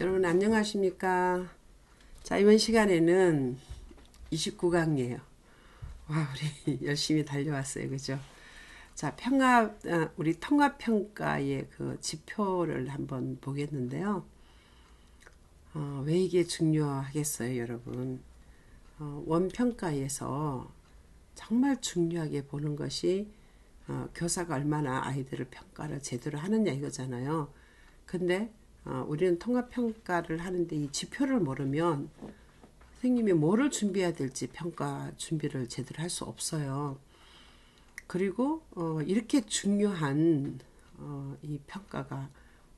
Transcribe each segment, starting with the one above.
여러분 안녕하십니까? 자, 이번 시간에는 29강이에요. 와, 우리 열심히 달려왔어요. 그죠? 자, 우리 통합평가의 그 지표를 한번 보겠는데요. 왜 이게 중요하겠어요, 여러분? 원평가에서 정말 중요하게 보는 것이 교사가 얼마나 아이들을 평가를 제대로 하느냐 이거잖아요. 근데 우리는 통합평가를 하는데 이 지표를 모르면 선생님이 뭐를 준비해야 될지 평가 준비를 제대로 할 수 없어요. 그리고 이렇게 중요한 이 평가가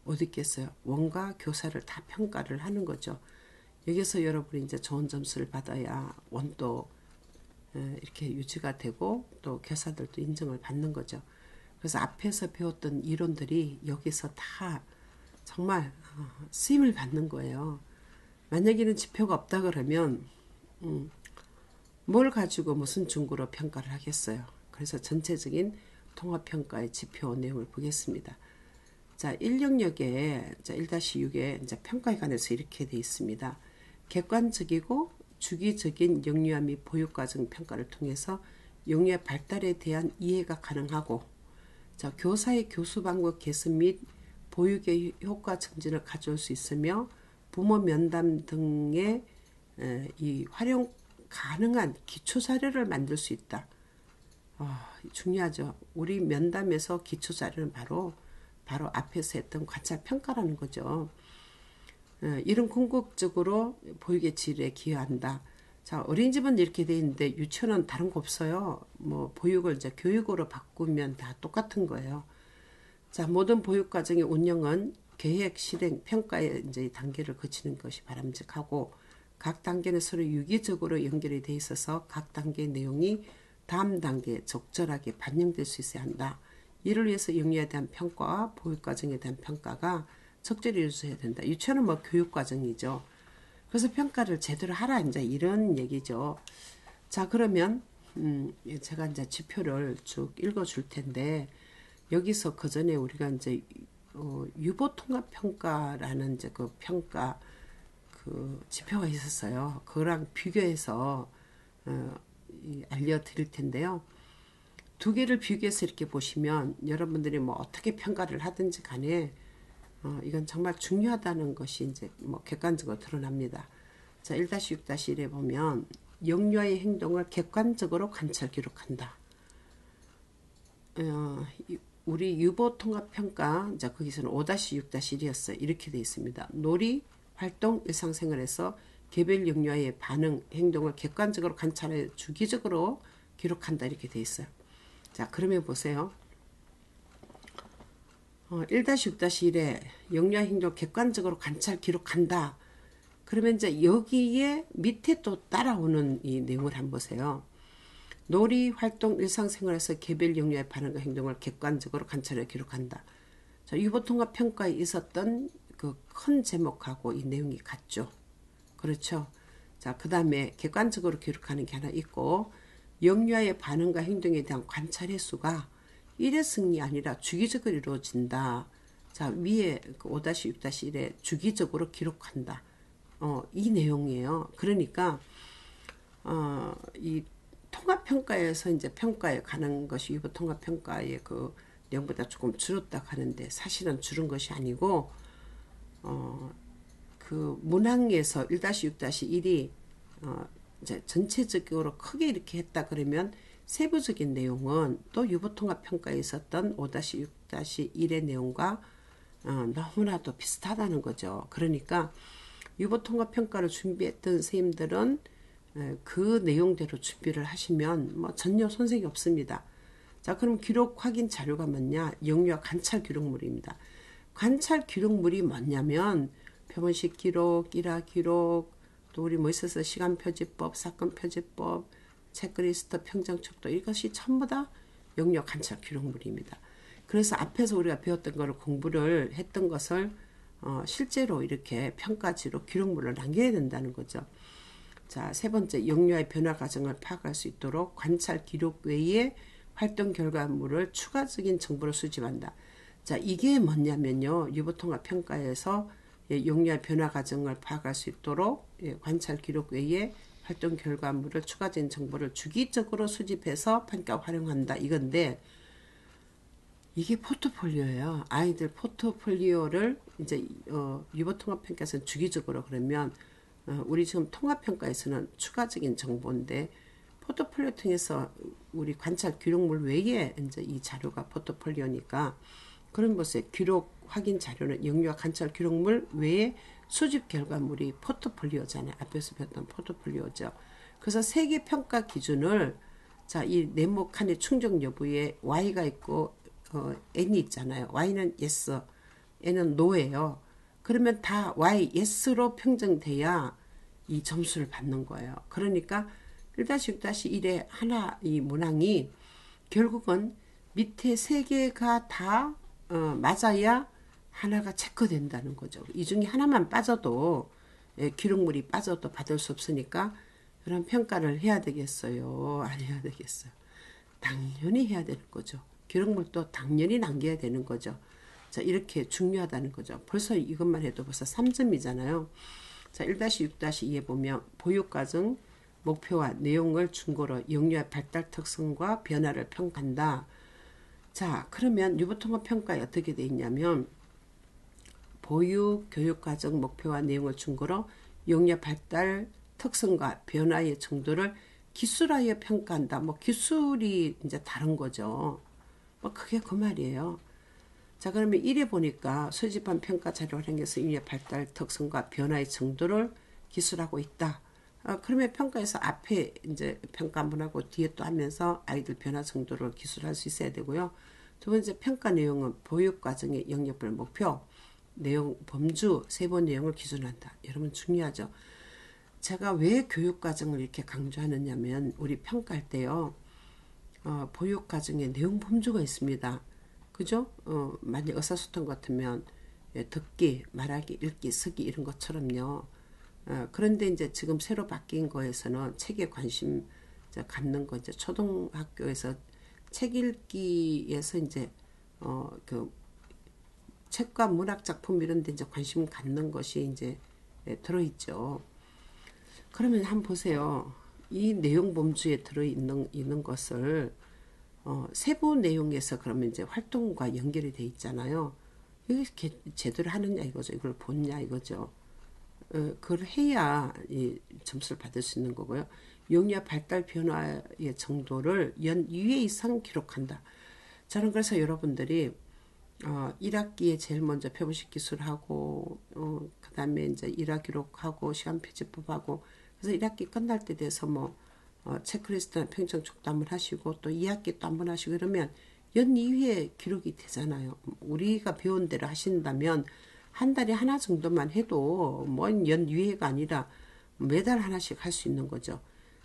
어디 있겠어요. 원과 교사를 다 평가를 하는 거죠. 여기서 여러분이 이제 좋은 점수를 받아야 원도 이렇게 유지가 되고 또 교사들도 인정을 받는 거죠. 그래서 앞에서 배웠던 이론들이 여기서 다 정말 쓰임을 받는 거예요. 만약에는 지표가 없다 그러면 뭘 가지고 무슨 증거로 평가를 하겠어요. 그래서 전체적인 통합평가의 지표 내용을 보겠습니다. 자, 1영역에 1-6에 이제 평가에 관해서 이렇게 되어 있습니다. 객관적이고 주기적인 영유아 및 보육과정 평가를 통해서 영유아 발달에 대한 이해가 가능하고, 자, 교사의 교수 방법 개선 및 보육의 효과 증진을 가져올 수 있으며 부모 면담 등의 이 활용 가능한 기초 자료를 만들 수 있다. 중요하죠. 우리 면담에서 기초 자료는 바로 앞에서 했던 관찰 평가라는 거죠. 이런 궁극적으로 보육의 질에 기여한다. 자, 어린이집은 이렇게 돼 있는데 유치원은 다른 거 없어요. 뭐 보육을 이제 교육으로 바꾸면 다 똑같은 거예요. 자, 모든 보육과정의 운영은 계획, 실행, 평가의 이제 단계를 거치는 것이 바람직하고, 각 단계는 서로 유기적으로 연결이 돼 있어서 각 단계의 내용이 다음 단계에 적절하게 반영될 수 있어야 한다. 이를 위해서 영유아에 대한 평가와 보육과정에 대한 평가가 적절히 이루어져야 된다. 유치원은 뭐 교육과정이죠. 그래서 평가를 제대로 하라, 이제 이런 얘기죠. 자, 그러면 제가 이제 지표를 쭉 읽어줄 텐데, 여기서 그 전에 우리가 이제 유보통합평가라는 이제 그 평가 그 지표가 있었어요. 그거랑 비교해서 알려드릴 텐데요. 두 개를 비교해서 이렇게 보시면 여러분들이 뭐 어떻게 평가를 하든지 간에 이건 정말 중요하다는 것이 이제 뭐 객관적으로 드러납니다. 자, 1-6-1에 보면 영유아의 행동을 객관적으로 관찰 기록한다. 우리 유보통합평가, 자, 거기서는 5-6-1이었어요. 이렇게 되어 있습니다. 놀이, 활동, 일상생활에서 개별 영유아의 반응, 행동을 객관적으로 관찰해 주기적으로 기록한다. 이렇게 되어 있어요. 자, 그러면 보세요. 1-6-1에 영유아 행동 객관적으로 관찰 기록한다. 그러면 이제 여기에 밑에 또 따라오는 이 내용을 한번 보세요. 놀이, 활동, 일상생활에서 개별 영유아의 반응과 행동을 객관적으로 관찰해 기록한다. 자, 유보통합평가에 있었던 그 큰 제목하고 이 내용이 같죠. 그렇죠. 자, 그 다음에 객관적으로 기록하는 게 하나 있고, 영유아의 반응과 행동에 대한 관찰 횟수가 1회승이 아니라 주기적으로 이루어진다. 자, 위에 그 5-6-1에 주기적으로 기록한다. 이 내용이에요. 그러니까 이 통합평가에서 이제 평가에 가는 것이 유보 통합평가의 그 내용보다 조금 줄었다 하는데, 사실은 줄은 것이 아니고 그 문항에서 1-6-1이 이제 전체적으로 크게 이렇게 했다 그러면 세부적인 내용은 또 유보통합평가에 있었던 5-6-1의 내용과 너무나도 비슷하다는 거죠. 그러니까 유보통합평가를 준비했던 선생님들은 그 내용대로 준비를 하시면 뭐 전혀 손색이 없습니다. 자, 그럼 기록 확인 자료가 뭐냐? 영유아 관찰 기록물입니다. 관찰 기록물이 뭐냐면 표본식 기록, 일화 기록, 또 우리 뭐 있어서 시간 표지법, 사건 표지법, 체크리스트, 평정 척도, 이것이 전부 다 영유아 관찰 기록물입니다. 그래서 앞에서 우리가 배웠던 거를 공부를 했던 것을 실제로 이렇게 평가지로 기록물을 남겨야 된다는 거죠. 자, 세 번째, 영유아의 변화 과정을 파악할 수 있도록 관찰 기록 외에 활동 결과물을 추가적인 정보를 수집한다. 자, 이게 뭐냐면요. 유보통합평가에서 용리와 변화 과정을 파악할 수 있도록 관찰 기록 외에 활동 결과물을 추가적인 정보를 주기적으로 수집해서 평가 활용한다. 이건데 이게 포트폴리오예요. 아이들 포트폴리오를 이제 유보통합평가에서는 주기적으로 그러면 우리 지금 통합평가에서는 추가적인 정보인데 포트폴리오 통해서 우리 관찰 기록물 외에 이제 이 자료가 포트폴리오니까 그런 것에 기록 확인 자료는 영유아 관찰 기록물 외에 수집 결과물이 포트폴리오잖아요. 앞에서 배웠던 포트폴리오죠. 그래서 세계 평가 기준을 자, 이 네모 칸의 충족 여부에 Y가 있고 N이 있잖아요. Y는 yes, N은 no예요. 그러면 다 Y, yes로 평정돼야 이 점수를 받는 거예요. 그러니까 1-6-1의 하나 이 문항이 결국은 밑에 세 개가 다 맞아야 하나가 체크된다는 거죠. 이 중에 하나만 빠져도 기록물이 빠져도 받을 수 없으니까 그런 평가를 해야 되겠어요? 안 해야 되겠어요? 당연히 해야 되는 거죠. 기록물도 당연히 남겨야 되는 거죠. 자, 이렇게 중요하다는 거죠. 벌써 이것만 해도 벌써 3점이잖아요. 자, 1-6-2에 보면 보육과정 목표와 내용을 중고로 영유아 발달 특성과 변화를 평가한다. 자, 그러면 유보통합평가에 어떻게 돼 있냐면 보육 교육과정 목표와 내용을 중고로 영유아 발달 특성과 변화의 정도를 기술하여 평가한다. 뭐 기술이 이제 다른 거죠. 뭐 그게 그 말이에요. 자, 그러면 1에 보니까 수집한 평가 자료 활용해서 영유아 발달 특성과 변화의 정도를 기술하고 있다. 그러면 평가에서 앞에 이제 평가문하고 뒤에 또 하면서 아이들 변화 정도를 기술할 수 있어야 되고요. 두 번째 평가 내용은 보육과정의 영역별 목표, 내용, 범주, 세부 내용을 기준한다. 여러분 중요하죠. 제가 왜 교육과정을 이렇게 강조하느냐면 우리 평가할 때요. 보육과정에 내용 범주가 있습니다. 그죠? 만약 의사소통 같으면 듣기, 말하기, 읽기, 쓰기 이런 것처럼요. 그런데 이제 지금 새로 바뀐 거에서는 책에 관심 갖는 거 이제 초등학교에서 책 읽기에서 이제 그 책과 문학 작품 이런 데 이제 관심 갖는 것이 이제 들어있죠. 그러면 한번 보세요. 이 내용 범주에 들어있는 것을 세부 내용에서 그러면 이제 활동과 연결이 돼 있잖아요. 이게 제대로 하느냐 이거죠. 이걸 보냐 이거죠. 그걸 해야 이 점수를 받을 수 있는 거고요. 영유아 발달 변화의 정도를 연 2회 이상 기록한다. 저는 그래서 여러분들이 1학기에 제일 먼저 표본식 기술하고 그 다음에 이제 일화 기록하고 시간 표지법하고 그래서 1학기 끝날 때 돼서 뭐 체크리스트나 평점 촉담을 하시고 또 2학기 또 한 번 하시고 이러면 연 2회 기록이 되잖아요. 우리가 배운 대로 하신다면 한 달에 하나 정도만 해도 뭐 연 2회가 아니라 매달 하나씩 할 수 있는 거죠.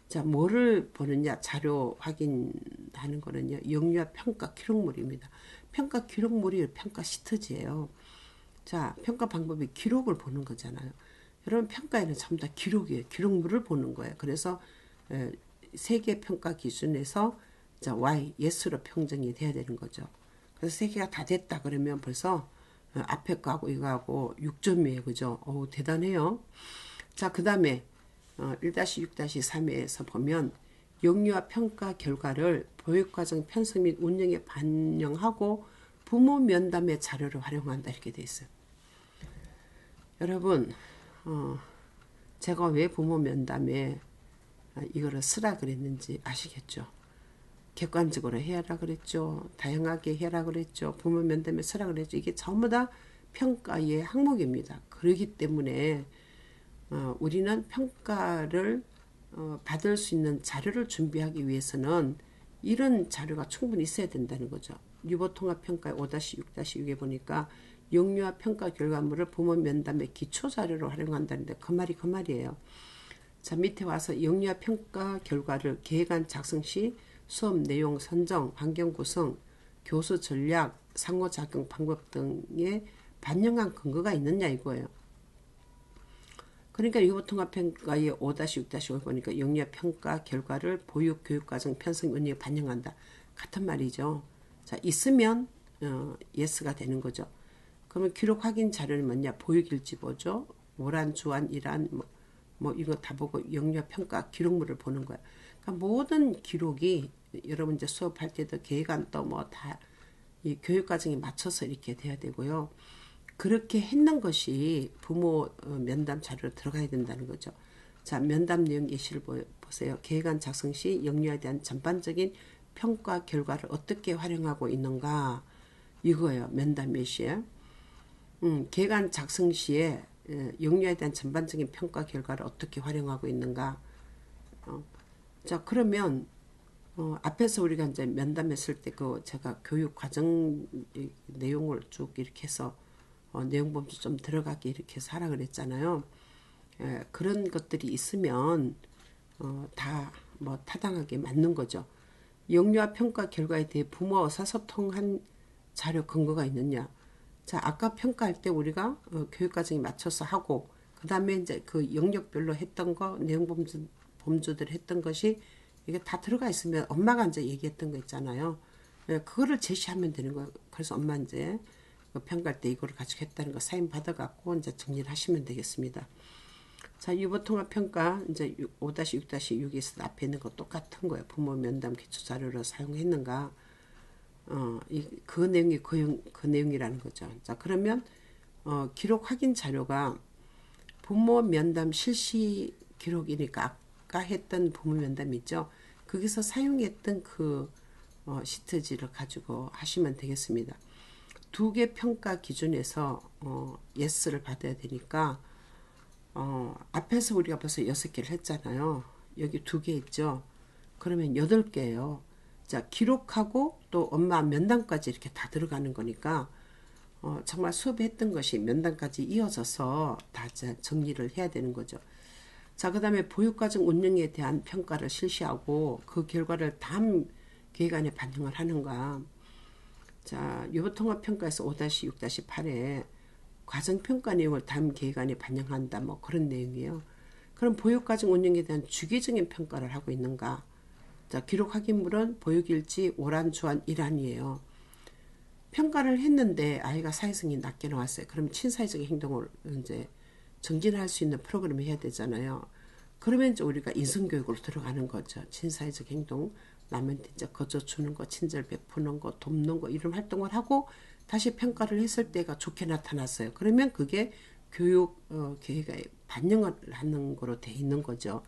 자, 뭐를 보느냐? 자료 확인하는 거는요. 영유아 평가 기록물입니다. 평가 기록물이 평가 시트지예요. 자, 평가 방법이 기록을 보는 거잖아요. 여러분 평가에는 전부 다 기록이에요. 기록물을 보는 거예요. 그래서 세계 평가 기준에서 자, Y, yes로 평정이 돼야 되는 거죠. 그래서 세 개가 다 됐다 그러면 벌써 앞에 거하고 이거하고 6점이에요. 그죠? 대단해요. 자, 그 다음에 1-6-3에서 보면 영유아 평가 결과를 보육과정 편성 및 운영에 반영하고 부모 면담의 자료를 활용한다 이렇게 돼 있어요. 여러분 제가 왜 부모 면담에 이거를 쓰라 그랬는지 아시겠죠? 객관적으로 해라 그랬죠. 다양하게 해라 그랬죠. 부모 면담에 쓰라 그랬죠. 이게 전부 다 평가의 항목입니다. 그렇기 때문에 우리는 평가를 받을 수 있는 자료를 준비하기 위해서는 이런 자료가 충분히 있어야 된다는 거죠. 유보통합평가 5-6-6에 보니까 영유아 평가 결과물을 부모 면담의 기초 자료로 활용한다는데 그 말이에요. 자, 밑에 와서 영유아 평가 결과를 계획안 작성 시 수업 내용 선정, 환경 구성, 교수 전략, 상호작용 방법 등에 반영한 근거가 있느냐 이거예요. 그러니까 유보통합평가의 5-6-5을 보니까 영유아 평가 결과를 보육 교육과정 편성 운영에 반영한다. 같은 말이죠. 자, 있으면 예스가 되는 거죠. 그러면 기록 확인 자료는 뭐냐? 보육일지 보죠. 오란, 주안, 일안 뭐 이거 다 보고 영유아 평가 기록물을 보는 거예요. 그러니까 모든 기록이 여러분 이제 수업할 때도 계획안 또 뭐 다 이 교육 과정에 맞춰서 이렇게 돼야 되고요. 그렇게 했는 것이 부모 면담 자료로 들어가야 된다는 거죠. 자, 면담 내용 예시를 보세요. 계획안 작성 시 영유아에 대한 전반적인 평가 결과를 어떻게 활용하고 있는가 이거예요. 면담 예시에. 계획안 작성 시에 영유아에 대한 전반적인 평가 결과를 어떻게 활용하고 있는가. 자, 그러면 앞에서 우리가 이제 면담했을 때 그 제가 교육 과정 내용을 쭉 이렇게 해서 내용 범주 좀 들어가게 이렇게 해서 하라 그랬잖아요. 그런 것들이 있으면 다 뭐 타당하게 맞는 거죠. 영유아 평가 결과에 대해 부모와 의사소통한 자료 근거가 있느냐. 자, 아까 평가할 때 우리가 교육 과정에 맞춰서 하고 그 다음에 이제 그 영역별로 했던 거 내용 범주들 했던 것이 이게 다 들어가 있으면 엄마가 이제 얘기했던 거 있잖아요. 그거를 제시하면 되는 거예요. 그래서 엄마 이제 평가할 때 이거를 가지고 했다는 거 사인 받아갖고 이제 정리를 하시면 되겠습니다. 자, 유보통합평가 이제 5-6-6에서 앞에 있는 거 똑같은 거예요. 부모 면담 기초자료로 사용했는가. 그 내용이 그 내용이라는 거죠. 자, 그러면 기록 확인 자료가 부모 면담 실시 기록이니까 아까 했던 부모 면담 있죠. 거기서 사용했던 그 시트지를 가지고 하시면 되겠습니다. 2개 평가 기준에서 예스를 받아야 되니까 앞에서 우리가 벌써 6개를 했잖아요. 여기 2개 있죠. 그러면 8개예요. 자, 기록하고 또 엄마 면담까지 이렇게 다 들어가는 거니까 정말 수업에 했던 것이 면담까지 이어져서 다 정리를 해야 되는 거죠. 자, 그 다음에 보육과정 운영에 대한 평가를 실시하고 그 결과를 다음 계획안에 반영을 하는가. 자, 유보통합평가에서 5-6-8에 과정평가 내용을 다음 계획안에 반영한다. 뭐 그런 내용이에요. 그럼 보육과정 운영에 대한 주기적인 평가를 하고 있는가. 자, 기록 확인물은 보육일지, 오란, 주안, 일안이에요. 평가를 했는데 아이가 사회성이 낮게 나왔어요. 그럼 친사회적인 행동을 이제 정진할 수 있는 프로그램을 해야 되잖아요. 그러면 이제 우리가 인성교육으로 들어가는 거죠. 친사회적 행동, 남한테 이제 거저 주는 거, 친절 베푸는 거, 돕는 거 이런 활동을 하고 다시 평가를 했을 때가 좋게 나타났어요. 그러면 그게 교육 계획에 반영을 하는 거로 돼 있는 거죠.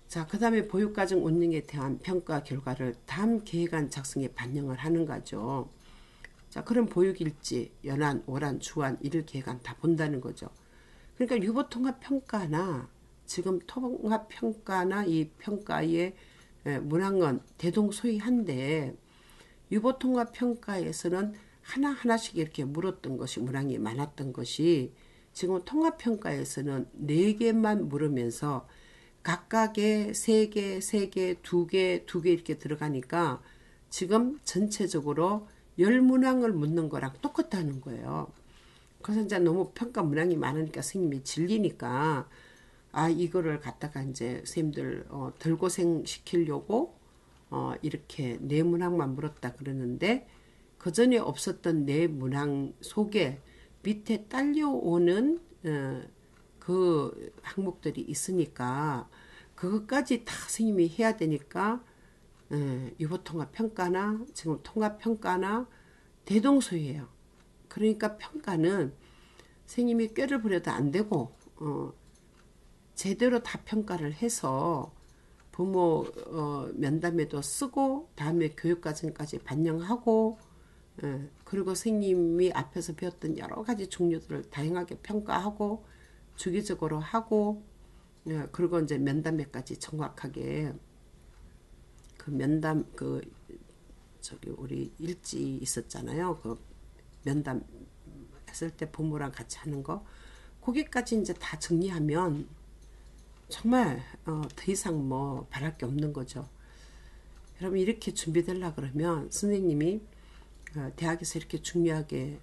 자, 그 다음에 보육과정 운영에 대한 평가 결과를 다음 계획안 작성에 반영을 하는 거죠. 자, 그럼 보육일지, 연안, 오란, 주안, 일일 계획안 다 본다는 거죠. 그러니까 유보통합평가나 지금 통합평가나 이 평가의 문항은 대동소이한데 유보통합평가에서는 하나하나씩 이렇게 물었던 것이 문항이 많았던 것이 지금 통합평가에서는 4개만 물으면서 각각의 3개, 3개, 2개, 2개 이렇게 들어가니까 지금 전체적으로 10문항을 묻는 거랑 똑같다는 거예요. 그래서 이제 너무 평가 문항이 많으니까 선생님이 질리니까 이거를 갖다가 이제 선생님들 덜 고생 시키려고 이렇게 4문항만 물었다 그러는데 그 전에 없었던 4문항 속에 밑에 딸려오는 그 항목들이 있으니까 그것까지 다 선생님이 해야 되니까 유보통합평가나 지금 통합평가나 대동소이해요. 그러니까 평가는 선생님이 꾀를 부려도 안 되고 제대로 다 평가를 해서 부모 면담에도 쓰고 다음에 교육과정까지 반영하고 그리고 선생님이 앞에서 배웠던 여러 가지 종류들을 다양하게 평가하고 주기적으로 하고 그리고 이제 면담에까지 정확하게 그 면담 저기 우리 일지 있었잖아요. 그 면담 했을 때 부모랑 같이 하는 거 거기까지 이제 다 정리하면 정말 더 이상 뭐 바랄 게 없는 거죠. 여러분 이렇게 준비되려 그러면 선생님이 대학에서 이렇게 중요하게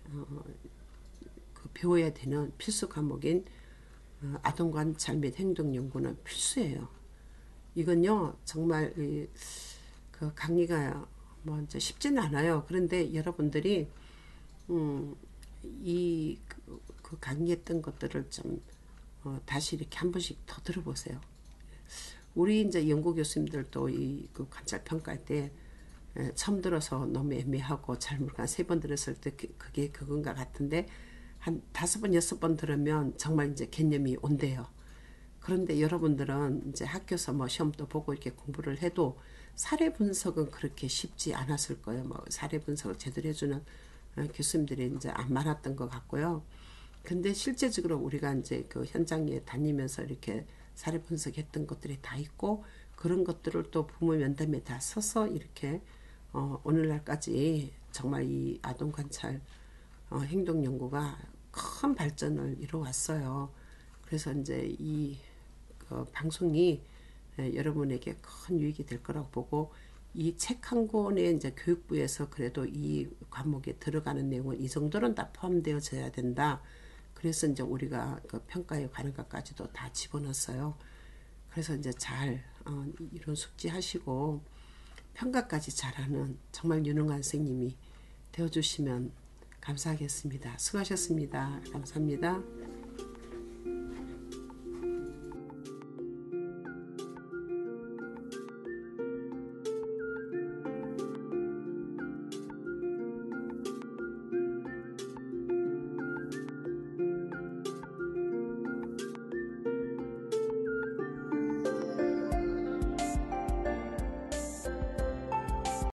그 배워야 되는 필수 과목인 아동관찰 및 행동연구는 필수예요. 이건요 정말 그 강의가 뭐 이제 쉽지는 않아요. 그런데 여러분들이 그 강의했던 것들을 좀 다시 이렇게 한 번씩 더 들어보세요. 우리 이제 연구 교수님들도 이 그 관찰 평가할 때 처음 들어서 너무 애매하고 잘 모르고 세 번 들었을 때 그게 그건가 같은데 한 5번, 6번 들으면 정말 이제 개념이 온대요. 그런데 여러분들은 이제 학교에서 뭐 시험도 보고 이렇게 공부를 해도 사례 분석은 그렇게 쉽지 않았을 거예요. 뭐 사례 분석을 제대로 해주는 교수님들이 이제 안 많았던 것 같고요. 근데 실제적으로 우리가 이제 그 현장에 다니면서 이렇게 사례 분석했던 것들이 다 있고 그런 것들을 또 부모 면담에 다 써서 이렇게 오늘날까지 정말 이 아동 관찰 행동 연구가 큰 발전을 이루어왔어요. 그래서 이제 이 방송이 여러분에게 큰 유익이 될 거라고 보고 이 책 한 권에 이제 교육부에서 그래도 이 과목에 들어가는 내용은 이 정도는 다 포함되어져야 된다. 그래서 이제 우리가 그 평가에 관한 것까지도 다 집어넣었어요. 그래서 이제 잘 이런 숙지하시고 평가까지 잘하는 정말 유능한 선생님이 되어주시면 감사하겠습니다. 수고하셨습니다. 감사합니다.